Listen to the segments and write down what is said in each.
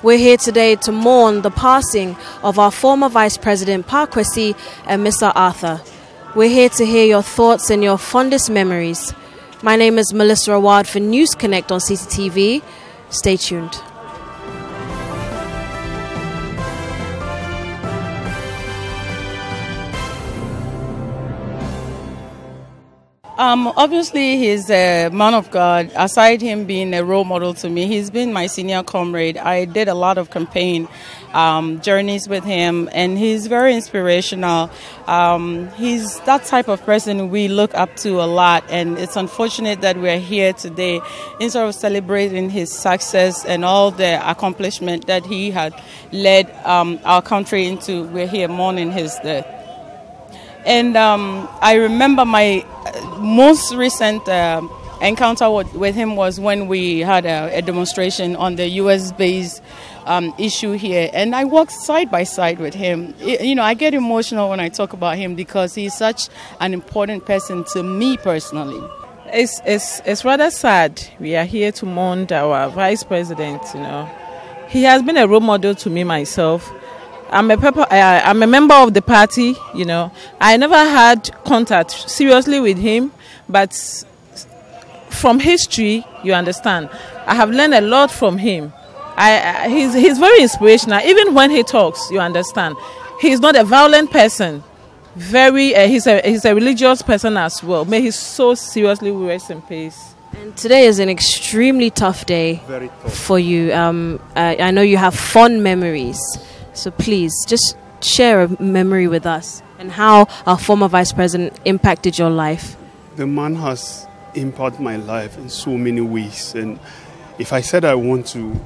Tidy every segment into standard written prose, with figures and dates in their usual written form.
We're here today to mourn the passing of our former Vice President Parkwesi Amissah-Arthur. We're here to hear your thoughts and your fondest memories. My name is Melissa Awad for News Connect on CCTV. Stay tuned. Obviously, he's a man of God. Aside him being a role model to me, he's been my senior comrade. I did a lot of campaign journeys with him, and he's very inspirational. He's that type of person we look up to a lot, and it's unfortunate that we're here today instead of celebrating his success and all the accomplishment that he had led our country into. We're here mourning his death. And I remember my most recent encounter with him was when we had a demonstration on the US-based issue here. And I walked side by side with him. I get emotional when I talk about him because he's such an important person to me personally. It's rather sad. We are here to mourn our vice president, He has been a role model to me myself. I'm a member of the party, I never had contact seriously with him, but from history, you understand, I have learned a lot from him. He's very inspirational. Even when he talks, you understand, he's not a violent person. He's a religious person as well. May he so seriously rest in peace. And today is an extremely tough day for you. I know you have fond memories. So please, just share a memory with us and how our former vice president impacted your life. The man has impacted my life in so many ways. And if I said I want to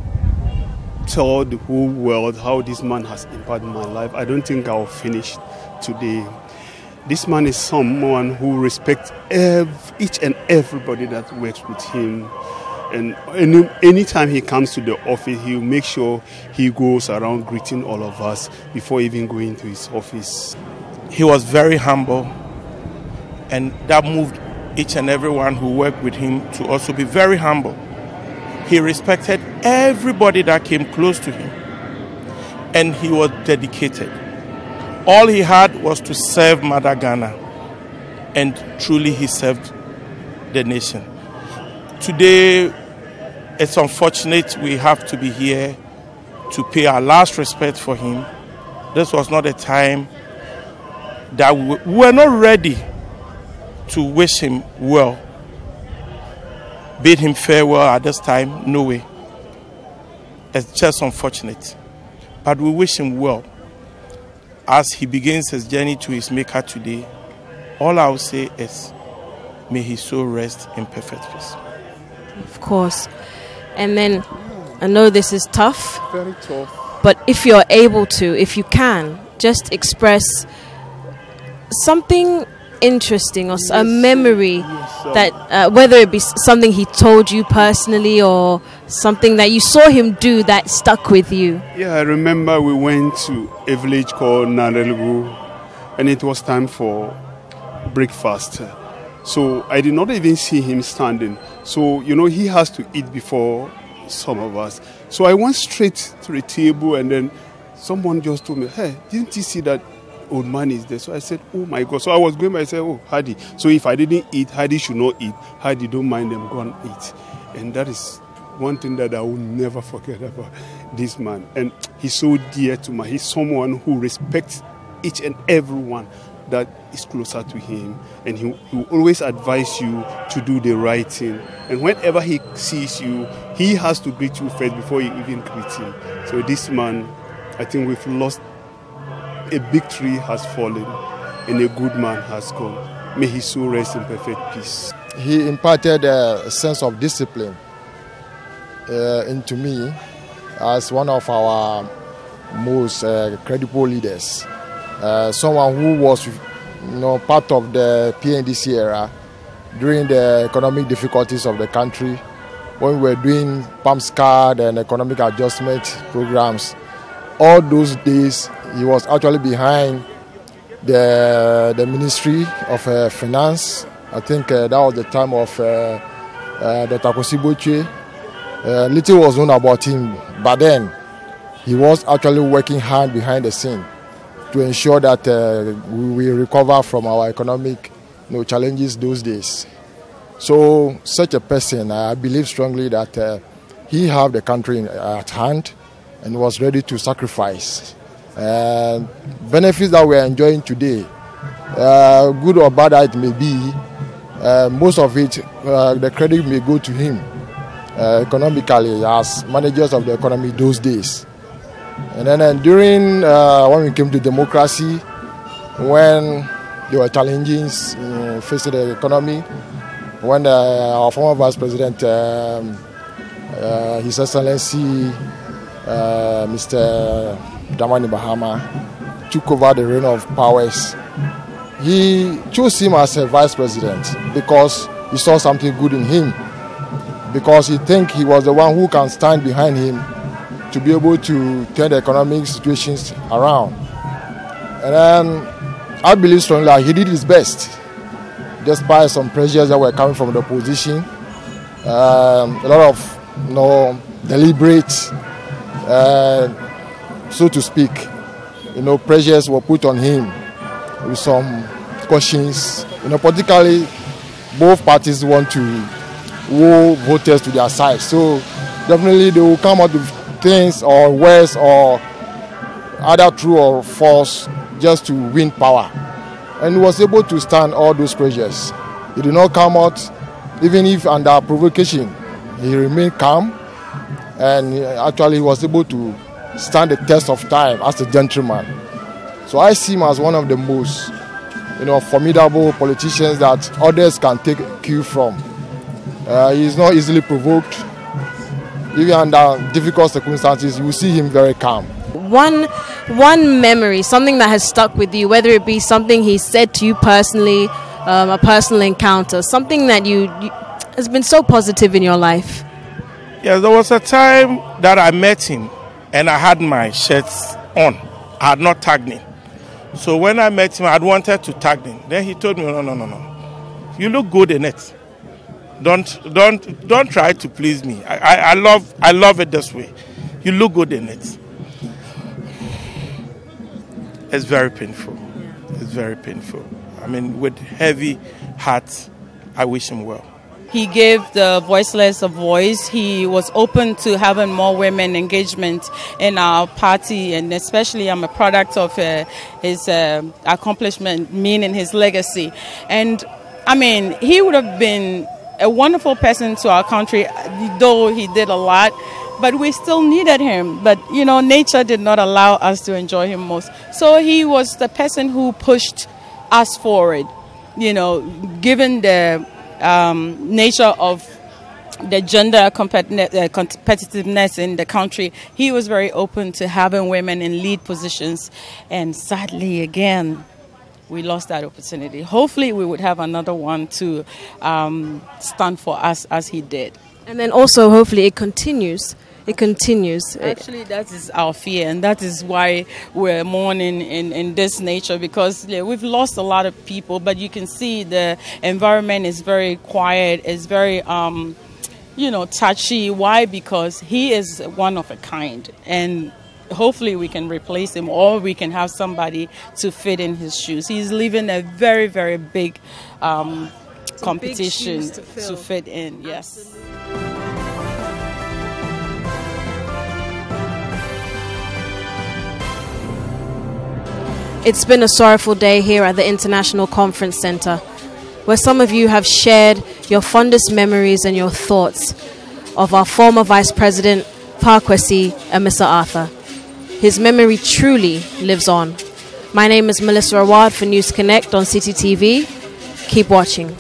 tell the whole world how this man has impacted my life, I don't think I'll finish today. This man is someone who respects each and everybody that works with him. And anytime he comes to the office, he'll make sure he goes around greeting all of us before even going to his office. He was very humble, and that moved each and everyone who worked with him to also be very humble. He respected everybody that came close to him, and he was dedicated. All he had was to serve Mother Ghana, and truly he served the nation. Today, it's unfortunate we have to be here to pay our last respect for him. This was not a time that we were not ready to wish him well. Bid him farewell at this time, no way. It's just unfortunate. But we wish him well. As he begins his journey to his maker today, all I will say is, may his soul rest in perfect peace. Of course. And then, I know this is tough. Very tough. But if you're able to, if you can, just express something interesting or a memory that, whether it be something he told you personally or something that you saw him do that stuck with you. Yeah, I remember we went to a village called Narelgu, and it was time for breakfast. So I did not even see him standing. So, he has to eat before some of us. So I went straight to the table, and then someone just told me, hey, didn't you see that old man is there? So I said, oh my God. So I was going by, I said, oh, Hadi. So if I didn't eat, Hadi should not eat. Hadi, don't mind them, go and eat. And that is one thing that I will never forget about this man. And he's so dear to me. He's someone who respects each and everyone that is closer to him, and he will always advise you to do the right thing. And whenever he sees you, he has to greet you first before you even greet him. So this man, I think we've lost. A big tree has fallen, and a good man has gone. May his soul rest in perfect peace. He imparted a sense of discipline into me as one of our most credible leaders. Someone who was, part of the PNDC era during the economic difficulties of the country, when we were doing PAMS card and economic adjustment programs. All those days, he was actually behind the Ministry of Finance. I think that was the time of Dr. Kosiboche. Little was known about him, but then he was actually working hard behind the scene to ensure that we recover from our economic challenges those days. So such a person, I believe strongly that he had the country at hand and was ready to sacrifice. Benefits that we are enjoying today, good or bad it may be, most of it, the credit may go to him economically as managers of the economy those days. And then during when we came to democracy, when there were challenges facing the economy, when our former Vice President, His Excellency Mr. Dramani Mahama, took over the reign of powers, he chose him as a Vice President because he saw something good in him, because he think he was the one who can stand behind him to be able to turn the economic situations around. And then I believe strongly that he did his best, despite some pressures that were coming from the opposition. A lot of deliberate, so to speak, pressures were put on him with some cautions. Politically, both parties want to woo voters to their side. So definitely they will come out with things or words or either true or false just to win power. And he was able to stand all those pressures. He did not come out, even if under provocation, he remained calm, and actually he was able to stand the test of time as a gentleman. So I see him as one of the most formidable politicians that others can take cue from. He is not easily provoked. Even under difficult circumstances, you will see him very calm. One memory, something that has stuck with you, whether it be something he said to you personally, a personal encounter, something that has been so positive in your life. Yes, there was a time that I met him and I had my shirts on. I had not tagged him. So when I met him, I had wanted to tag him. Then he told me, no. You look good in it. Don't try to please me. I love it this way. You look good in it. It's very painful. It's very painful. I mean, with heavy heart, I wish him well. He gave the voiceless a voice. He was open to having more women engagement in our party, and especially I'm a product of his accomplishment, meaning his legacy. And I mean, he would have been a wonderful person to our country, though he did a lot, but we still needed him. But, nature did not allow us to enjoy him most. So he was the person who pushed us forward, given the nature of the gender competitiveness in the country. He was very open to having women in lead positions. And sadly, again, we lost that opportunity. Hopefully we would have another one to stand for us as he did. And then also hopefully it continues. Actually, that is our fear, and that is why we're mourning in this nature, because we've lost a lot of people, but you can see the environment is very quiet, it's very touchy. Why? Because he is one of a kind, and hopefully we can replace him, or we can have somebody to fit in his shoes. He's leaving a very, very big competition to fit in. Yes. Absolutely. It's been a sorrowful day here at the International Conference Center, where some of you have shared your fondest memories and your thoughts of our former Vice President, Parkwesi Amissah-Arthur. His memory truly lives on. My name is Melissa Awad for News Connect on City TV. Keep watching.